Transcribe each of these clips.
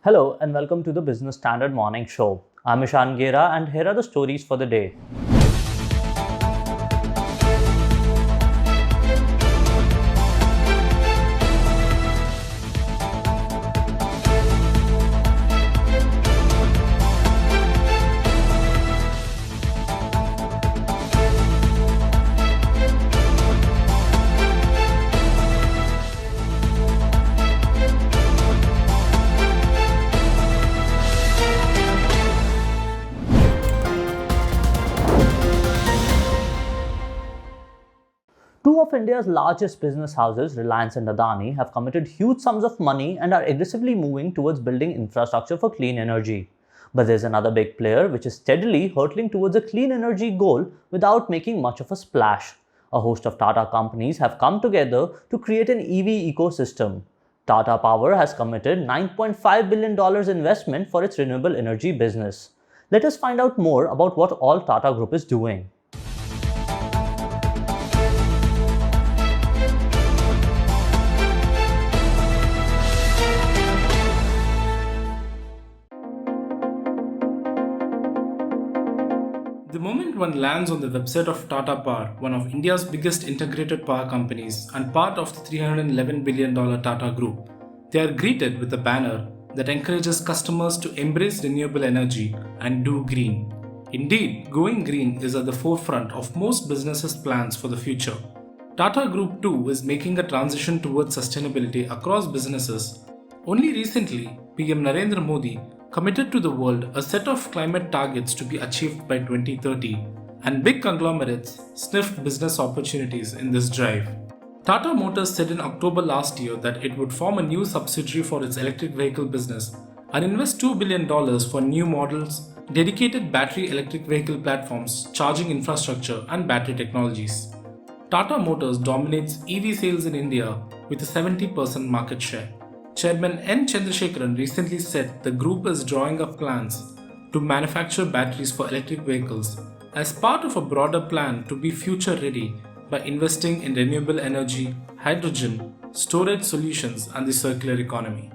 Hello and welcome to the Business Standard Morning Show. I'm Ishan Gera and here are the stories for the day. Two of India's largest business houses, Reliance and Adani, have committed huge sums of money and are aggressively moving towards building infrastructure for clean energy. But there's another big player which is steadily hurtling towards a clean energy goal without making much of a splash. A host of Tata companies have come together to create an EV ecosystem. Tata Power has committed $9.5 billion investment for its renewable energy business. Let us find out more about what all Tata Group is doing. The moment one lands on the website of Tata Power, one of India's biggest integrated power companies and part of the $311 billion Tata Group, they are greeted with a banner that encourages customers to embrace renewable energy and do green. Indeed, going green is at the forefront of most businesses' plans for the future. Tata Group too is making a transition towards sustainability across businesses. Only recently, PM Narendra Modi committed to the world a set of climate targets to be achieved by 2030, and big conglomerates sniffed business opportunities in this drive. Tata Motors said in October last year that it would form a new subsidiary for its electric vehicle business and invest $2 billion for new models, dedicated battery electric vehicle platforms, charging infrastructure, and battery technologies. Tata Motors dominates EV sales in India with a 70% market share. Chairman N. Chandrasekaran recently said the group is drawing up plans to manufacture batteries for electric vehicles as part of a broader plan to be future ready by investing in renewable energy, hydrogen, storage solutions, and the circular economy.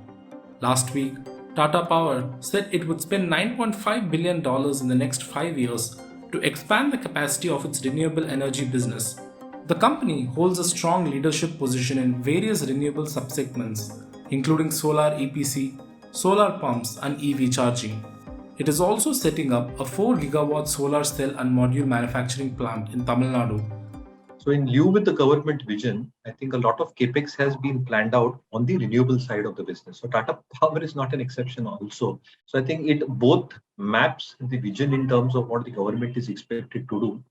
Last week, Tata Power said it would spend $9.5 billion in the next 5 years to expand the capacity of its renewable energy business. The company holds a strong leadership position in various renewable subsegments, including solar EPC, solar pumps, and EV charging. It is also setting up a 4 gigawatt solar cell and module manufacturing plant in Tamil Nadu. So in lieu with the government vision, I think a lot of capex has been planned out on the renewable side of the business. So Tata Power is not an exception also. So I think it both maps the vision in terms of what the government is expected to do.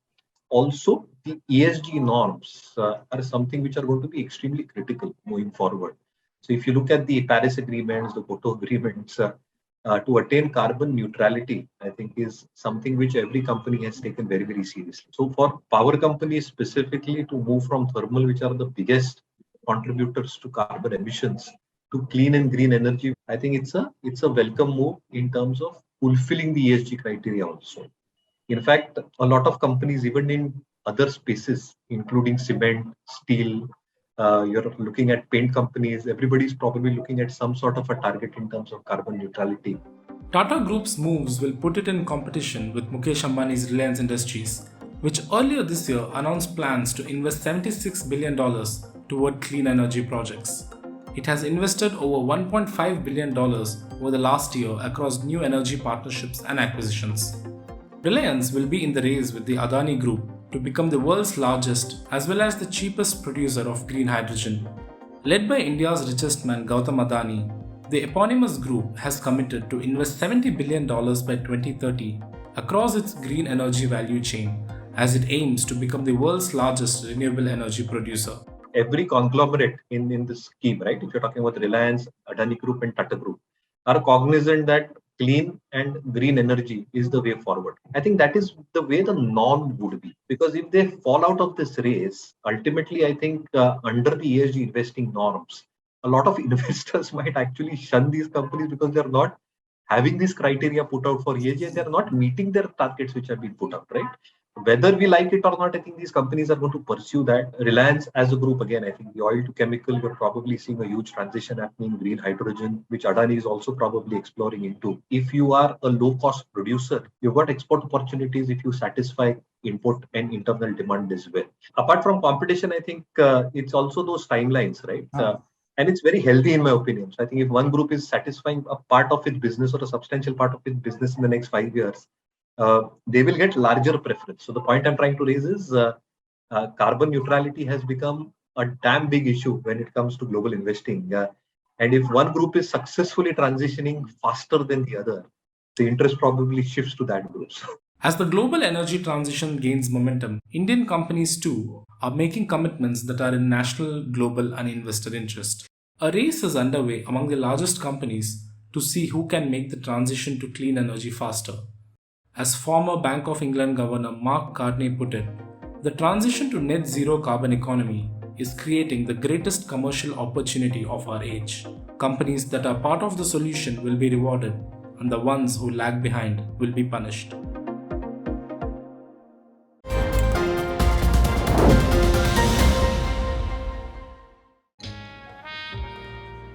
Also, the ESG norms are something which are going to be extremely critical moving forward. So if you look at the Paris agreements, the Kyoto agreements, to attain carbon neutrality, I think is something which every company has taken very, very seriously. So for power companies specifically to move from thermal, which are the biggest contributors to carbon emissions, to clean and green energy, I think it's a welcome move in terms of fulfilling the ESG criteria also. In fact, a lot of companies, even in other spaces, including cement, steel, you're looking at paint companies, everybody's probably looking at some sort of a target in terms of carbon neutrality. Tata Group's moves will put it in competition with Mukesh Ambani's Reliance Industries, which earlier this year announced plans to invest $76 billion toward clean energy projects. It has invested over $1.5 billion over the last year across new energy partnerships and acquisitions. Reliance will be in the race with the Adani Group to become the world's largest as well as the cheapest producer of green hydrogen. Led by India's richest man Gautam Adani, the eponymous group has committed to invest $70 billion by 2030 across its green energy value chain as it aims to become the world's largest renewable energy producer. Every conglomerate in this scheme, right, if you're talking about Reliance, Adani Group and Tata Group, are cognizant that clean and green energy is the way forward. I think that is the way the norm would be. Because if they fall out of this race, ultimately, I think under the ESG investing norms, a lot of investors might actually shun these companies because they're not having these criteria put out for ESG and they're not meeting their targets which have been put out, right? Whether we like it or not, I think these companies are going to pursue that. Reliance as a group, again, I think the oil to chemical, you're probably seeing a huge transition happening, green hydrogen, which Adani is also probably exploring into. If you are a low cost producer, you've got export opportunities if you satisfy import and internal demand as well. Apart from competition, I think it's also those timelines, right? And it's very healthy in my opinion. So I think if one group is satisfying a part of its business or a substantial part of its business in the next 5 years, they will get larger preference. So the point I'm trying to raise is carbon neutrality has become a damn big issue when it comes to global investing. And if one group is successfully transitioning faster than the other, the interest probably shifts to that group. As the global energy transition gains momentum, Indian companies too are making commitments that are in national, global, and investor interest. A race is underway among the largest companies to see who can make the transition to clean energy faster. As former Bank of England Governor Mark Carney put it, the transition to net zero carbon economy is creating the greatest commercial opportunity of our age. Companies that are part of the solution will be rewarded, and the ones who lag behind will be punished.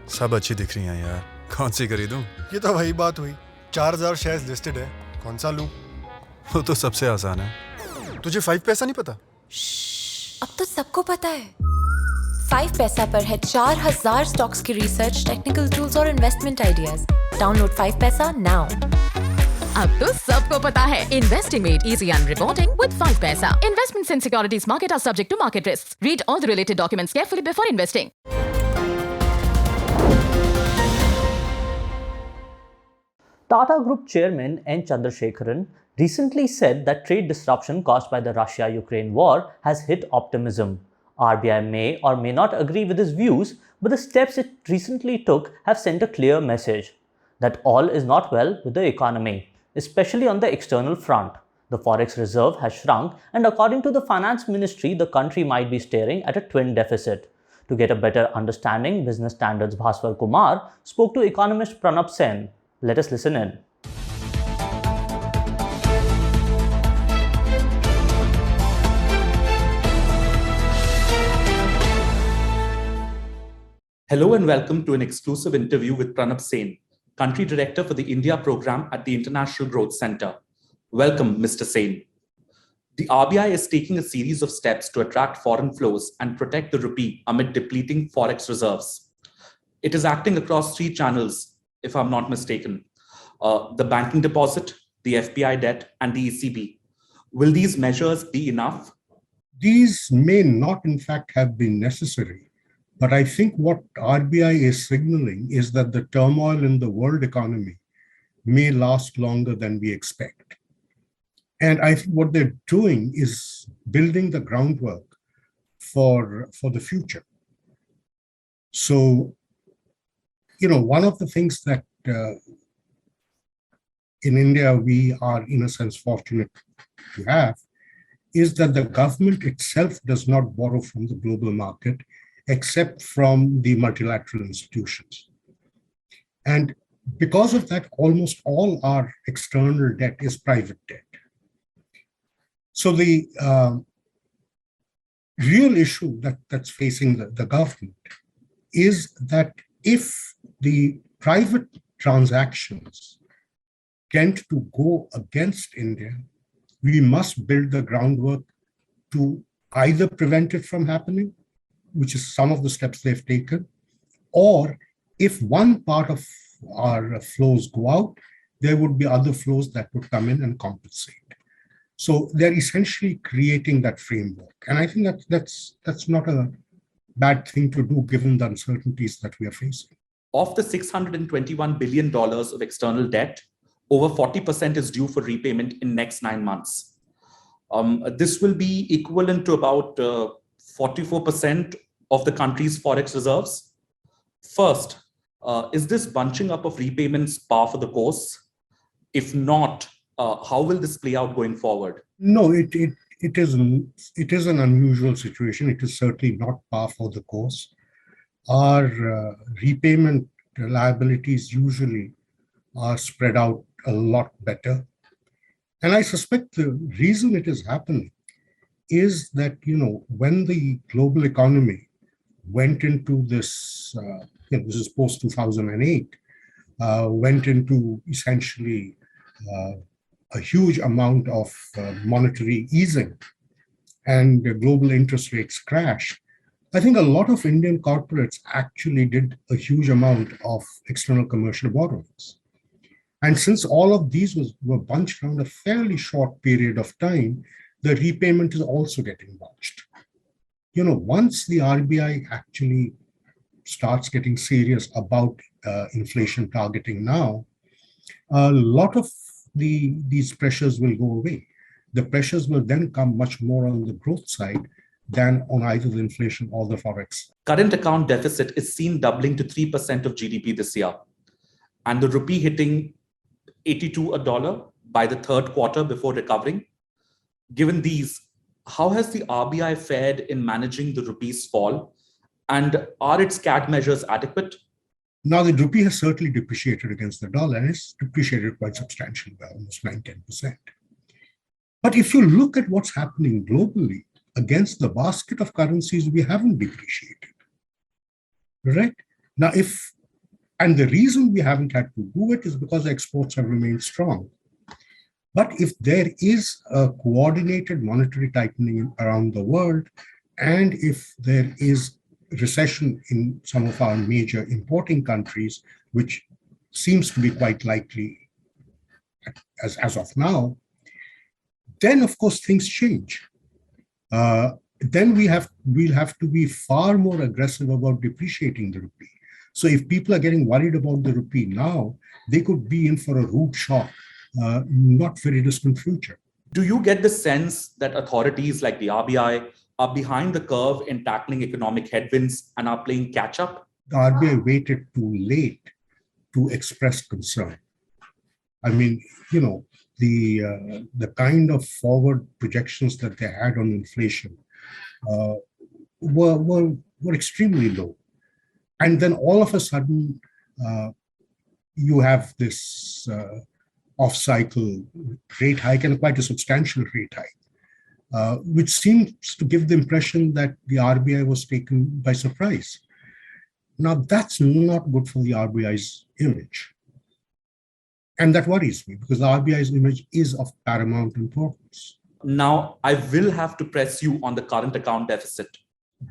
सब अच्छी दिख रही हैं यार, कौन सी खरीदूं? ये तो वही बात हुई, 4000 शेयर्स लिस्टेड है, कौन सा लूं? वो तो सबसे आसान है। तुझे 5 पैसा नहीं पता? अब तो सबको पता है। 5 पैसा पर है 4000 स्टॉक्स की रिसर्च, टेक्निकल टूल्स और इन्वेस्टमेंट आइडियाज। डाउनलोड 5 पैसा नाउ। अब तो सबको पता है, investing made easy and rewarding with 5 paisa. Investments in securities market are subject to market risks. Read all the related documents carefully before investing. Tata Group Chairman N. Chandrasekaran recently said that trade disruption caused by the Russia-Ukraine war has hit optimism. RBI may or may not agree with his views, but the steps it recently took have sent a clear message that all is not well with the economy, especially on the external front. The forex reserve has shrunk, and according to the finance ministry, the country might be staring at a twin deficit. To get a better understanding, Business Standard's Bhaswar Kumar spoke to Economist Pronab Sen. Let us listen in. Hello and welcome to an exclusive interview with Pranab Sen, Country Director for the India Program at the International Growth Center. Welcome, Mr. Sen. The RBI is taking a series of steps to attract foreign flows and protect the rupee amid depleting forex reserves. It is acting across 3 channels, if I'm not mistaken. The banking deposit, the FPI debt, and the ECB. Will these measures be enough? These may not, in fact, have been necessary. But I think what RBI is signaling is that the turmoil in the world economy may last longer than we expect. And I think what they're doing is building the groundwork for the future. So, one of the things that in India we are, in a sense, fortunate to have is that the government itself does not borrow from the global market except from the multilateral institutions. And because of that, almost all our external debt is private debt. So the real issue that's facing the government is that if the private transactions tend to go against India, we must build the groundwork to either prevent it from happening, which is some of the steps they've taken, or if one part of our flows go out, there would be other flows that would come in and compensate. So they're essentially creating that framework. And I think that's not a bad thing to do given the uncertainties that we are facing. Of the $621 billion of external debt, over 40% is due for repayment in next 9 months. This will be equivalent to about 44% of the country's forex reserves. First, is this bunching up of repayments par for the course? If not, how will this play out going forward? No, it is an unusual situation. It is certainly not par for the course. Our repayment liabilities usually are spread out a lot better. And I suspect the reason it is happening is that, when the global economy went into this, this is post 2008, went into essentially a huge amount of monetary easing and global interest rates crashed, I think a lot of Indian corporates actually did a huge amount of external commercial borrowings. And since all of these were bunched around a fairly short period of time, the repayment is also getting bunched. Once the RBI actually starts getting serious about inflation targeting now, a lot of these pressures will go away. The pressures will then come much more on the growth side than on either the inflation or the forex. Current account deficit is seen doubling to 3% of GDP this year, and the rupee hitting 82 a dollar by the third quarter before recovering. Given these, how has the RBI fared in managing the rupee's fall, and are its CAD measures adequate? Now, the rupee has certainly depreciated against the dollar, and it's depreciated quite substantially by almost 9-10%. But if you look at what's happening globally, against the basket of currencies, we haven't depreciated, right? Now, and the reason we haven't had to do it is because exports have remained strong. But if there is a coordinated monetary tightening around the world, and if there is recession in some of our major importing countries, which seems to be quite likely as of now, then of course things change. Then we'll have to be far more aggressive about depreciating the rupee. So if people are getting worried about the rupee now, they could be in for a rude shock, not very distant future. Do you get the sense that authorities like the RBI are behind the curve in tackling economic headwinds and are playing catch up? The RBI waited too late to express concern. I mean, the kind of forward projections that they had on inflation were extremely low. And then all of a sudden, you have this off-cycle rate hike, and quite a substantial rate hike, which seems to give the impression that the RBI was taken by surprise. Now, that's not good for the RBI's image. And that worries me, because the RBI's image is of paramount importance. Now, I will have to press you on the current account deficit.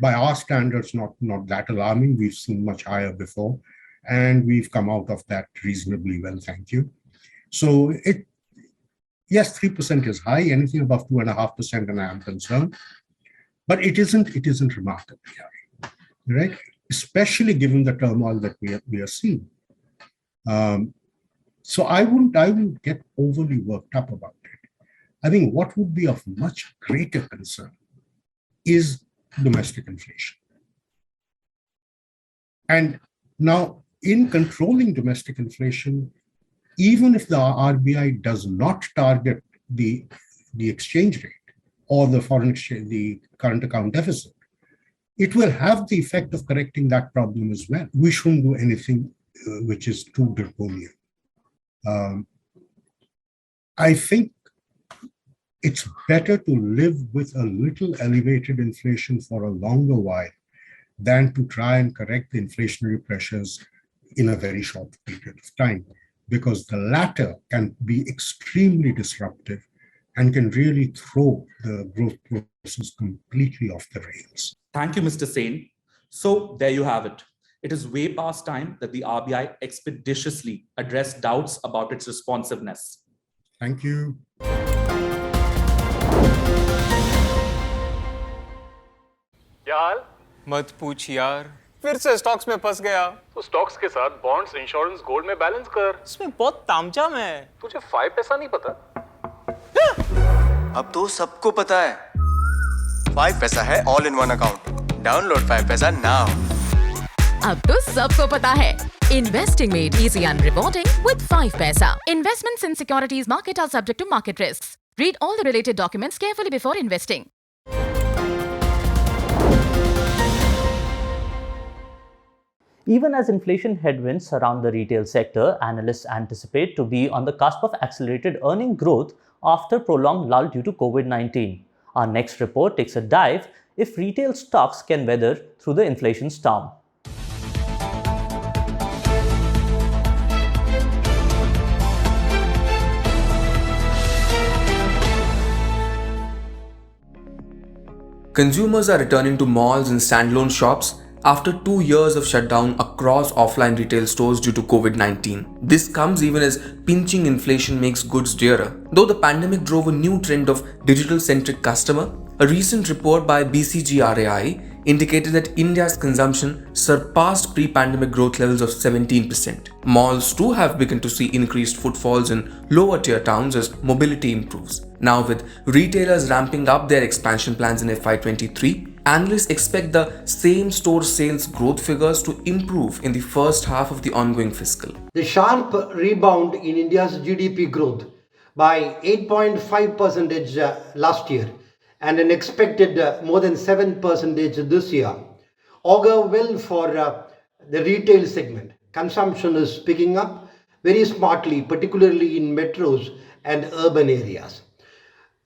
By our standards, not that alarming. We've seen much higher before, and we've come out of that reasonably well, thank you. So yes, 3% is high. Anything above 2.5%, and I am concerned. But it isn't remarkably high, right? Especially given the turmoil that we are seeing. So I wouldn't get overly worked up about it. I think what would be of much greater concern is domestic inflation. And now, in controlling domestic inflation, even if the RBI does not target the exchange rate or the foreign exchange, the current account deficit, it will have the effect of correcting that problem as well. We shouldn't do anything which is too draconian. I think it's better to live with a little elevated inflation for a longer while than to try and correct the inflationary pressures in a very short period of time, because the latter can be extremely disruptive and can really throw the growth process completely off the rails. Thank you, Mr. Sen. So there you have it. It is way past time that the RBI expeditiously address doubts about its responsiveness. Thank you. यार मत पूछ यार, फिर से stocks में फंस गया। तो स्टॉक्स के साथ बॉन्ड्स, इंश्योरेंस, गोल्ड में बैलेंस कर। इसमें बहुत तामझाम है। तुझे 5 पैसा नहीं पता? अब तो सबको पता है। 5 पैसा है all in one account. Download 5 पैसा नाउ। अब तो सबको पता है। Investing made easy and rewarding with 5 paisa. Investments in securities market are subject to market risks. Read all the related documents carefully before investing. Even as inflation headwinds surround the retail sector, analysts anticipate to be on the cusp of accelerated earning growth after prolonged lull due to COVID-19. Our next report takes a dive if retail stocks can weather through the inflation storm. Consumers are returning to malls and standalone shops after 2 years of shutdown across offline retail stores due to COVID-19. This comes even as pinching inflation makes goods dearer. Though the pandemic drove a new trend of digital-centric customer, a recent report by BCGRAI indicated that India's consumption surpassed pre-pandemic growth levels of 17%. Malls too have begun to see increased footfalls in lower tier towns as mobility improves. Now with retailers ramping up their expansion plans in FY23, analysts expect the same-store sales growth figures to improve in the first half of the ongoing fiscal. The sharp rebound in India's GDP growth by 8.5% last year and an expected more than 7% this year augur well for the retail segment. Consumption is picking up very smartly, particularly in metros and urban areas.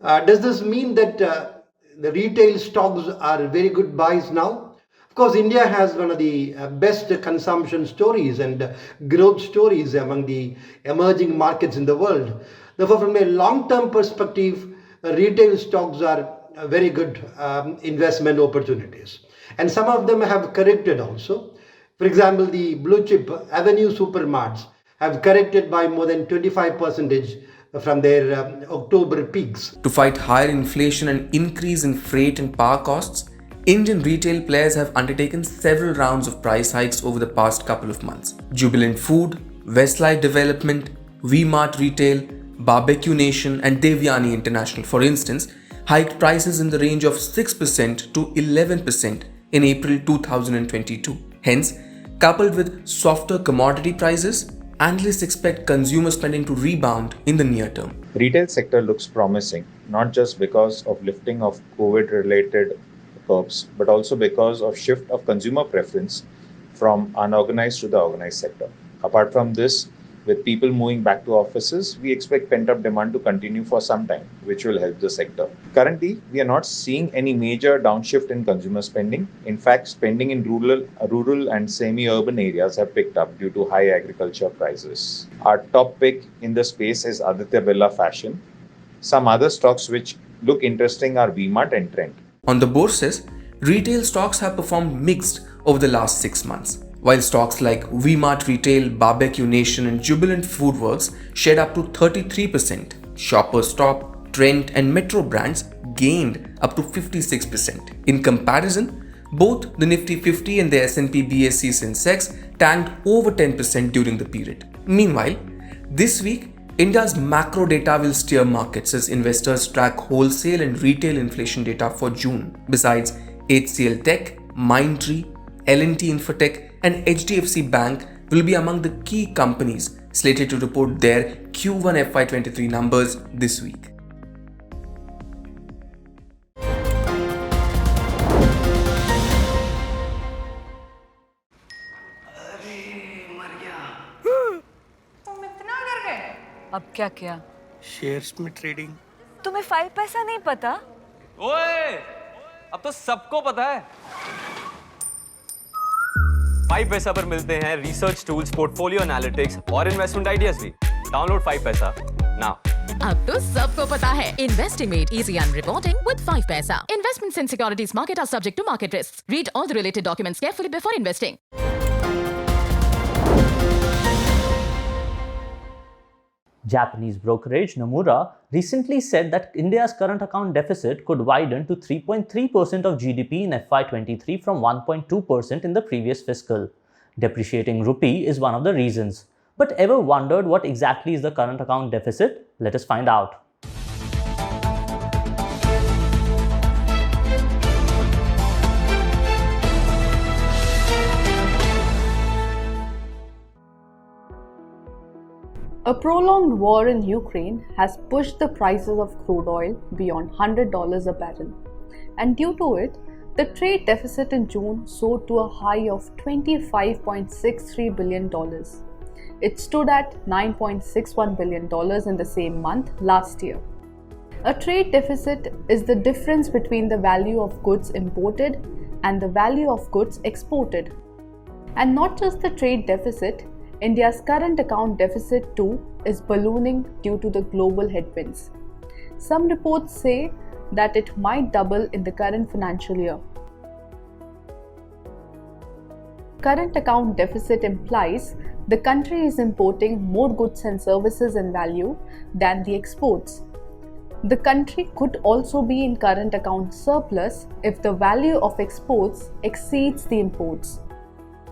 Does this mean that the retail stocks are very good buys now? Of course, India has one of the best consumption stories and growth stories among the emerging markets in the world. Therefore, from a long-term perspective, retail stocks are very good investment opportunities. And some of them have corrected also. For example, the blue chip Avenue Supermarts have corrected by more than 25% from their October peaks. To fight higher inflation and increase in freight and power costs, Indian retail players have undertaken several rounds of price hikes over the past couple of months. Jubilant Food, Westlife Development, V-Mart Retail, Barbecue Nation and Devyani International, for instance, hiked prices in the range of 6% to 11% in April 2022. Hence, coupled with softer commodity prices, analysts expect consumer spending to rebound in the near term. Retail sector looks promising, not just because of lifting of COVID-related curbs, but also because of shift of consumer preference from unorganized to the organized sector. Apart from this, with people moving back to offices, we expect pent-up demand to continue for some time, which will help the sector. Currently, we are not seeing any major downshift in consumer spending. In fact, spending in rural and semi-urban areas have picked up due to high agriculture prices. Our top pick in the space is Aditya Birla Fashion. Some other stocks which look interesting are V-Mart and Trent. On the bourses, retail stocks have performed mixed over the last 6 months. While stocks like V-Mart Retail, Barbecue Nation and Jubilant Foodworks shed up to 33%, Shoppers Stop, Trent and Metro brands gained up to 56%. In comparison, both the Nifty 50 and the S&P BSE Sensex tanked over 10% during the period. Meanwhile, this week, India's macro data will steer markets as investors track wholesale and retail inflation data for June. Besides, HCL Tech, Mindtree, L&T Infotech and HDFC Bank will be among the key companies slated to report their Q1 FY23 numbers this week. अब क्या किया? Shares में trading. तुम्हें 5 पैसा नहीं पता? ओए, अब तो सबको पता है। 5 पैसा पर मिलते हैं रिसर्च टूल्स, पोर्टफोलियो एनालिटिक्स और इन्वेस्टमेंट आइडियाज भी। डाउनलोड 5 पैसा नाउ। अब तो सबको पता है Investing made easy and rewarding with 5 paisa. Investments in securities market are subject to market risks. Read all the related documents carefully before investing. Japanese brokerage Nomura recently said that India's current account deficit could widen to 3.3% of GDP in FY23 from 1.2% in the previous fiscal. Depreciating rupee is one of the reasons. But ever wondered what exactly is the current account deficit? Let us find out. A prolonged war in Ukraine has pushed the prices of crude oil beyond $100 a barrel, and due to it, The trade deficit in June soared to a high of $25.63 billion. It stood at $9.61 billion in the same month last year. A trade deficit is the difference between the value of goods imported and the value of goods exported. And not just the trade deficit, India's current account deficit too is ballooning due to the global headwinds. Some reports say that it might double in the current financial year. Current account deficit implies the country is importing more goods and services in value than the exports. The country could also be in current account surplus if the value of exports exceeds the imports.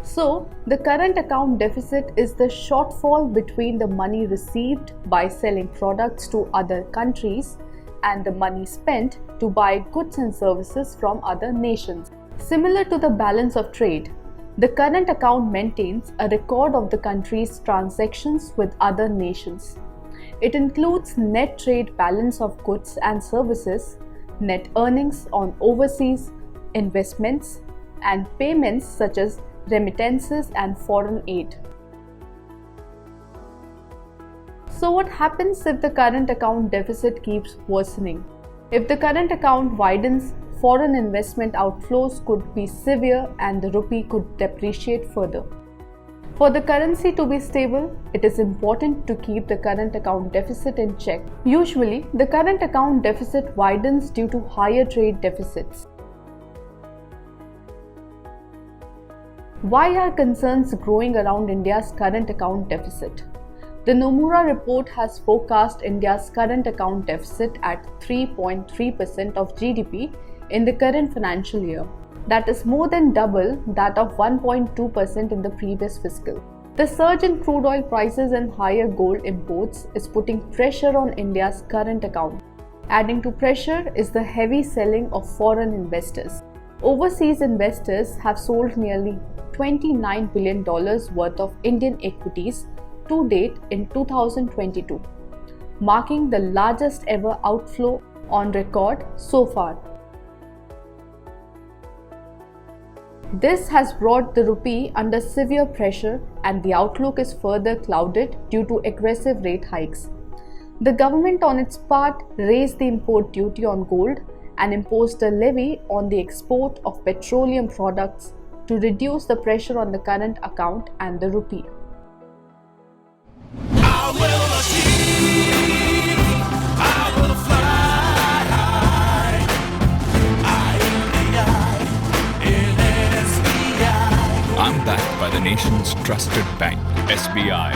So, the current account deficit is the shortfall between the money received by selling products to other countries and the money spent to buy goods and services from other nations. Similar to the balance of trade, the current account maintains a record of the country's transactions with other nations. It includes net trade balance of goods and services, net earnings on overseas investments, and payments such as remittances and foreign aid. So what happens if the current account deficit keeps worsening? If the current account widens, foreign investment outflows could be severe and the rupee could depreciate further. For the currency to be stable, it is important to keep the current account deficit in check. Usually, the current account deficit widens due to higher trade deficits. Why are concerns growing around India's current account deficit? The Nomura report has forecast India's current account deficit at 3.3% of GDP in the current financial year. That is more than double that of 1.2% in the previous fiscal. The surge in crude oil prices and higher gold imports is putting pressure on India's current account. Adding to pressure is the heavy selling of foreign investors. Overseas investors have sold nearly $29 billion worth of Indian equities to date in 2022, marking the largest ever outflow on record so far. This has brought the rupee under severe pressure and the outlook is further clouded due to aggressive rate hikes. The government on its part raised the import duty on gold and imposed a levy on the export of petroleum products to reduce the pressure on the current account and the rupee. I'm backed by the nation's trusted bank, SBI,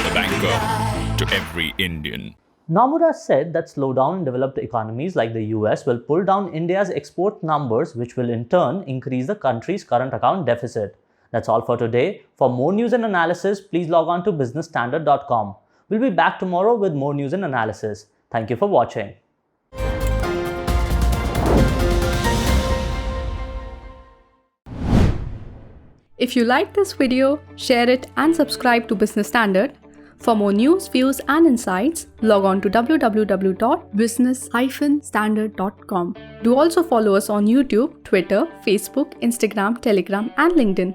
the banker to every Indian. Nomura said that slowdown in developed economies like the US will pull down India's export numbers, which will in turn increase the country's current account deficit. That's all for today. For more news and analysis, please log on to businessstandard.com. We'll be back tomorrow with more news and analysis. Thank you for watching. If you like this video, share it and subscribe to Business Standard. For more news, views and insights, log on to www.business-standard.com. Do also follow us on YouTube, Twitter, Facebook, Instagram, Telegram and LinkedIn.